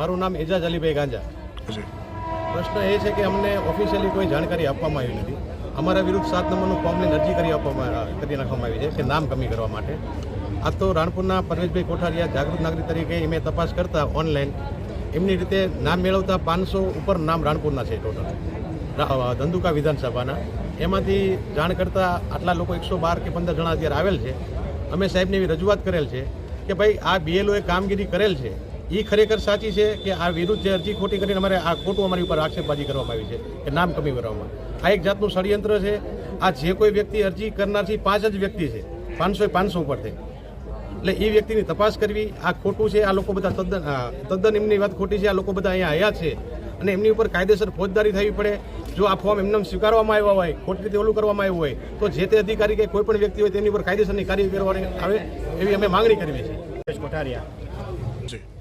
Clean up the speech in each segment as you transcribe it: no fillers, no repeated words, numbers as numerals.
મારું નામ એજાજ અલીભાઈ ગાંજા. પ્રશ્ન એ છે કે અમને ઓફિશિયલી કોઈ જાણકારી આપવામાં આવી નથી. અમારા વિરુદ્ધ 7 નંબરનું ફોર્મની અરજી કરી નાખવામાં આવી છે કે નામ કમી કરવા માટે. આ તો રાણપુરના પરવેશભાઈ કોઠારિયા જાગૃત નાગરિક તરીકે મેં તપાસ કરતા ઓનલાઈન એમની રીતે નામ મેળવતા 500 ઉપર નામ રાણપુરના છે ટોટલ ધંધુકા વિધાનસભાના. એમાંથી જાણ કરતાં આટલા લોકો 112 કે 15 જણા અત્યારે આવેલ છે. અમે સાહેબને એવી રજૂઆત કરેલ છે કે ભાઈ આ BLOએ કામગીરી કરેલ છે એ ખરેખર સાચી છે કે આ વિરુદ્ધ જે અરજી ખોટી કરીને અમારે આ ખોટું અમારી ઉપર આક્ષેપબાજી કરવામાં આવી છે કે નામ કમી કરવામાં. આ એક જાતનું ષડયંત્ર છે. આ જે કોઈ વ્યક્તિ અરજી કરનાર છે 5 જ વ્યક્તિ છે, 500 ઉપરથી. એટલે એ વ્યક્તિની તપાસ કરવી આ ખોટું છે. આ લોકો બધા તદ્દન એમની વાત ખોટી છે. આ લોકો બધા અહીંયા આવ્યા છે અને એમની ઉપર કાયદેસર ફોજદારી થવી પડે. જો આ ફોર્મ એમને સ્વીકારવામાં આવ્યા હોય, ખોટી રીતે ઓલું કરવામાં આવ્યું હોય તો જે તે અધિકારી કે કોઈ પણ વ્યક્તિ હોય તેની ઉપર કાયદેસરની કાર્યવાહી કરવાની આવે એવી અમે માંગણી કરવી છે. કોઠારિયા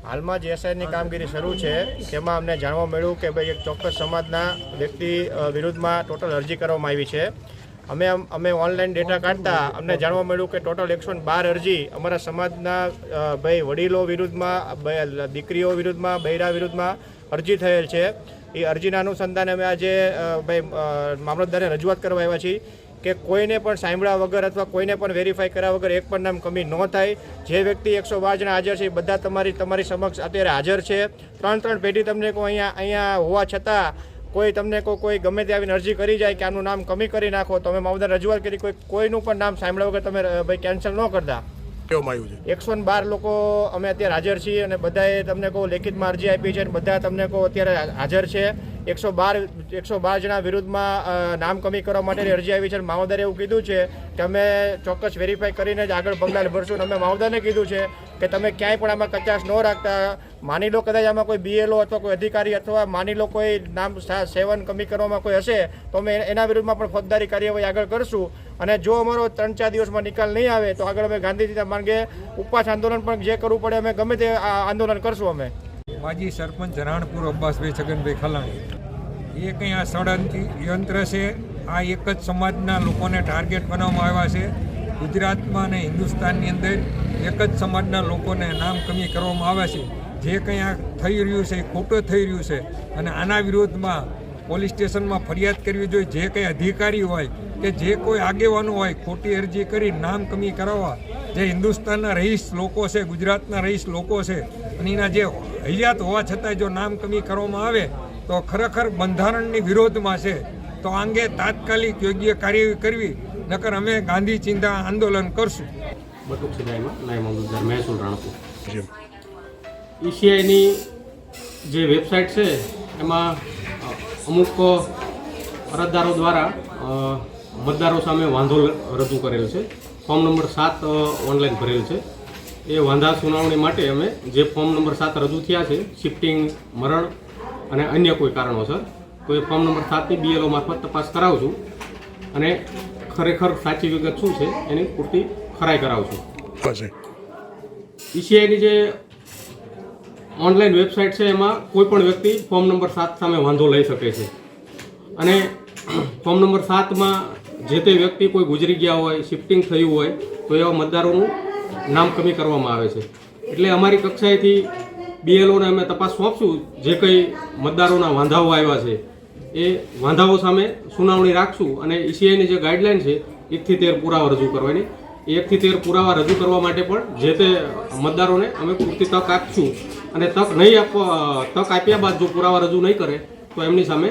હાલમાં જે SIની કામગીરી શરૂ છે તેમાં અમને જાણવા મળ્યું કે ભાઈ એક ચોક્કસ સમાજના વ્યક્તિ વિરુદ્ધમાં ટોટલ અરજી કરવામાં આવી છે. અમે ઓનલાઈન ડેટા કાઢતા અમને જાણવા મળ્યું કે ટોટલ 112 અરજી અમારા સમાજના ભાઈ વડીલો વિરુદ્ધમાં, દીકરીઓ વિરુદ્ધમાં, બૈરા વિરુદ્ધમાં અરજી થયેલ છે. એ અરજીના અનુસંધાને અમે આજે ભાઈ મામલતદારને રજૂઆત કરવા આવ્યા છીએ કે કોઈને પણ સાંભળ્યા વગર અથવા કોઈને પણ વેરીફાઈ કર્યા વગર એક પણ નામ કમી ન થાય. જે વ્યક્તિ 112 જણા હાજર છે એ બધા તમારી સમક્ષ અત્યારે હાજર છે. 3 પેઢી તમને અહીંયા હોવા છતાં તમને કોઈ ગમે તે આવીને અરજી કરી જાય કે આનું નામ કમી કરી નાખો તો અમે મામલતદાર રજૂઆત કરી કોઈનું પણ નામ સાંભળ્યા વગર તમે ભાઈ કેન્સલ ન કરતા. 112 લોકો અમે અત્યારે હાજર છીએ અને બધાએ તમને લેખિતમાં અરજી આપી છે અને બધા તમને અત્યારે હાજર છે. 112 જણા વિરુદ્ધમાં નામ કમી કરવા માટેની અરજી આવી છે. મામલતદારે એવું કીધું છે કે અમે ચોક્કસ વેરીફાઈ કરીને જ આગળ પગલાં ભરશું. અમે મામલતદારને કીધું છે કે તમે ક્યાંય પણ આમાં કચાશ ન રાખતા. માની લો કદાચ આમાં કોઈ BLO અથવા કોઈ અધિકારી અથવા માની લો કોઈ નામ સેવન કમી કરવામાં કોઈ હશે તો અમે એના વિરુદ્ધમાં પણ ફોજદારી કાર્યવાહી આગળ કરશું. અને જો અમારો 3-4 દિવસમાં નિકાલ નહીં આવે તો આગળ અમે ગાંધીજીના માર્ગે ઉપવાસ આંદોલન પણ જે કરવું પડે અમે ગમે તે આંદોલન કરશું. અમે માજી સરપંચ રાણપુર અબ્બાસભાઈ છગનભાઈ ખલાણી એ કંઈ આ ષડયંત્ર છે. આ એક જ સમાજના લોકોને ટાર્ગેટ બનાવવામાં આવ્યા છે. ગુજરાતમાં અને હિન્દુસ્તાનની અંદર એક જ સમાજના લોકોને નામ કમી કરવામાં આવે છે. જે કંઈ આ થઈ રહ્યું છે એ ખોટું થઈ રહ્યું છે અને આના વિરોધમાં પોલીસ સ્ટેશનમાં ફરિયાદ કરવી જોઈએ. જે કંઈ અધિકારી હોય કે જે કોઈ આગેવાનો હોય ખોટી અરજી કરી નામ કમી કરાવવા જે હિન્દુસ્તાનના રહીશ લોકો છે, ગુજરાતના રહીશ લોકો છે અને એના જે હયાત હોવા છતાંય જો નામ કમી કરવામાં આવે તો ખરેખર બંધારણની વિરોધમાં છે. તો આ અંગે તાત્કાલિક યોગ્ય કાર્યવાહી કરવી, નકર અમે ગાંધી ચિંતા આંદોલન કરશું. ECIની જે વેબસાઇટ છે એમાં અમુક અરજદારો દ્વારા મતદારો સામે વાંધો રજૂ કરેલ છે. ફોર્મ નંબર 7 ઓનલાઈન ભરેલ છે. એ વાંધા સુનાવણી માટે અમે જે ફોર્મ નંબર 7 રજૂ થયા છે, શિફ્ટિંગ, મરણ અને અન્ય કોઈ કારણોસર, તો એ ફોર્મ નંબર 7ની BLO મારફત તપાસ કરાવશું અને ખરેખર સાચી વિગત શું છે એની પૂરતી ખરાઈ કરાવશું. ECIની જે ઓનલાઈન વેબસાઇટ છે એમાં કોઈ પણ વ્યક્તિ ફોર્મ નંબર 7 સામે વાંધો લઈ શકે છે અને ફોર્મ નંબર 7માં જે તે વ્યક્તિ કોઈ ગુજરી ગયા હોય, શિફ્ટિંગ થયું હોય તો એવા મતદારોનું નામ કમી કરવામાં આવે છે. એટલે અમારી કક્ષાએથી BLOને અમે તપાસ સોંપશું. જે કંઈ મતદારોના વાંધાઓ આવ્યા છે એ વાંધાઓ સામે સુનાવણી રાખશું અને ECIની જે ગાઈડલાઈન છે 1 થી 13 પુરાવા રજૂ કરવાની. 1 થી 13 પુરાવા રજૂ કરવા માટે પણ જે તે મતદારોને અમે પૂરતી તક આપશું અને તક આપ્યા બાદ જો પુરાવા રજૂ નહીં કરે તો એમની સામે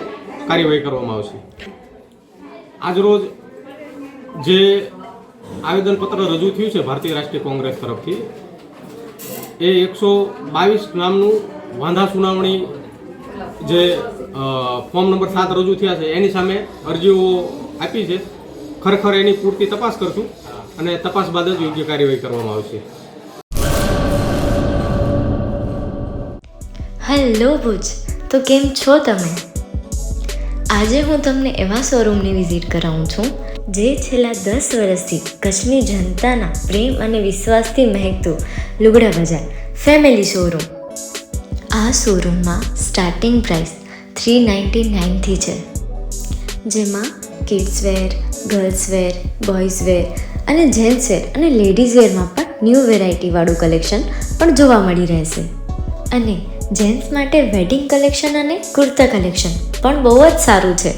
કાર્યવાહી કરવામાં આવશે. આજરોજ જે આવેદનપત્ર રજૂ થયું છે ભારતીય રાષ્ટ્રીય કોંગ્રેસ તરફથી એ 122 નામનું વાંધા સુનાવણી જે ફોર્મ નંબર 7 રજૂ થયા છે એની સામે અરજીઓ આપી છે. ખરેખર એની પૂરતી તપાસ કરશું અને તપાસ બાદ જ યોગ્ય કાર્યવાહી કરવામાં આવશે. હેલો ભુજ, તો કેમ છો તમે? આજે હું તમને એવા શોરૂમની વિઝિટ કરાવું છું જે છેલ્લા 10 વર્ષથી કચ્છની જનતાના પ્રેમ અને વિશ્વાસથી મહેકતું લુગડા બજાર ફેમિલી શોરૂમ. આ શોરૂમમાં સ્ટાર્ટિંગ પ્રાઇસ 399થી છે, જેમાં kids wear, girls wear, boys wear અને જેન્ટ્સ વેર અને લેડીઝ વેરમાં પણ ન્યૂ વેરાયટીવાળું કલેક્શન પણ જોવા મળી રહેશે. અને જેન્ટ્સ માટે વેડિંગ કલેક્શન અને કુર્તા કલેક્શન પણ બહુ જ સારું છે.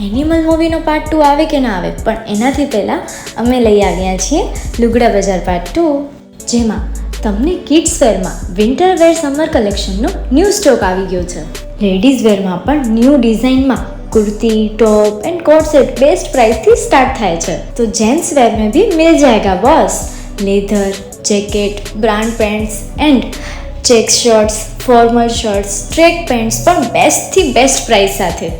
એનિમલ મૂવીનો પાર્ટ 2 આવે કે ના આવે, પણ એનાથી પહેલાં અમે લઈ આવ્યા છીએ લુગડા બજાર પાર્ટ 2, જેમાં તમને કિડ્સ વેરમાં વિન્ટર વેર સમર કલેક્શનનો ન્યૂ સ્ટોક આવી ગયો છે. લેડીઝ વેરમાં પણ ન્યૂ ડિઝાઇનમાં kurti, top and coat set best price थी स्टार्ट थाय छे. तो जेंट्स वेर में भी मिल जाएगा boss. Leather, jacket, brand pants and check shirts, formal shirts, track pants पर बेस्ट थी बेस्ट प्राइस साथे.